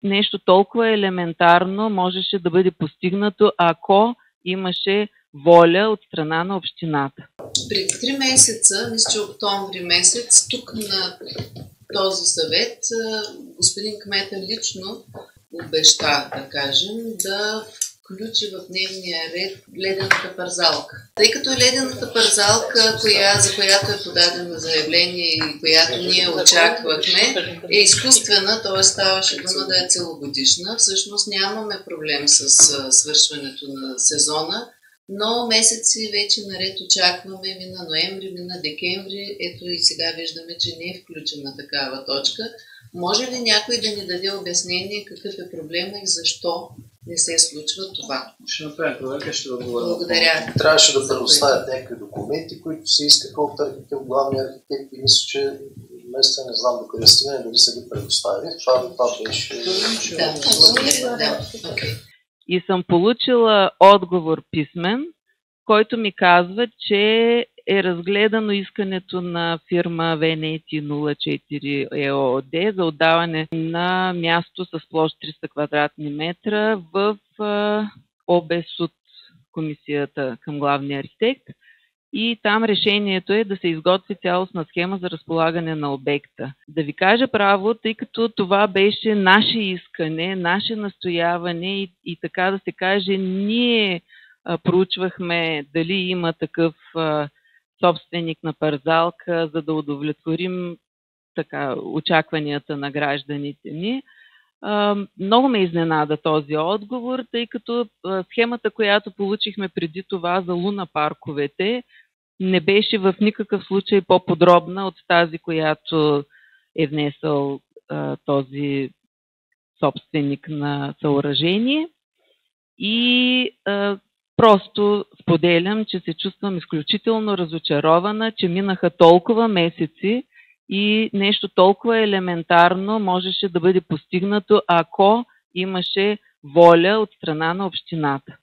нещо толкова елементарно можеше да бъде постигнато, ако имаше воля от страна на общината. Преди 3 месеца, мисля, че октомври месец, тук на този съвет, господин кмета лично обеща, да кажем, да включи в дневния ред ледената парзалка. Тъй като ледената парзалка, за която е подадено заявление и която ние очаквахме, е изкуствена, т.е. ставаше дума да е целогодишна. Всъщност нямаме проблем с свършването на сезона, но месеци вече наред очакваме, мина ноември, мина декември, ето и сега виждаме, че не е включена такава точка. Може ли някой да ни даде обяснение какъв е проблема и защо не се случва това? Ще направим проверка, ще да отговорим. Благодаря. Трябваше да предоставят някакви документи, които се искаха от главния архитект и мисля, че месеца не знам докъде стигне, дали са ги предоставили. Това беше... Да, благодаря. Да. Okay. И съм получила отговор писмен, който ми казва, че е разгледано искането на фирма Венети 04 ЕООД за отдаване на място с площ 300 квадратни метра в ОБСУД, комисията към главния архитект. И там решението е да се изготви цялостна схема за разполагане на обекта. Да ви кажа право, тъй като това беше наше искане, наше настояване и така да се каже, ние проучвахме дали има такъв собственик на парзалка, за да удовлетворим очакванията на гражданите ни. Много ме изненада този отговор, тъй като схемата, която получихме преди това за луна парковете, не беше в никакъв случай по-подробна от тази, която е внесъл този собственик на съоръжение. И просто споделям, че се чувствам изключително разочарована, че минаха толкова месеци и нещо толкова елементарно можеше да бъде постигнато, ако имаше воля от страна на общината.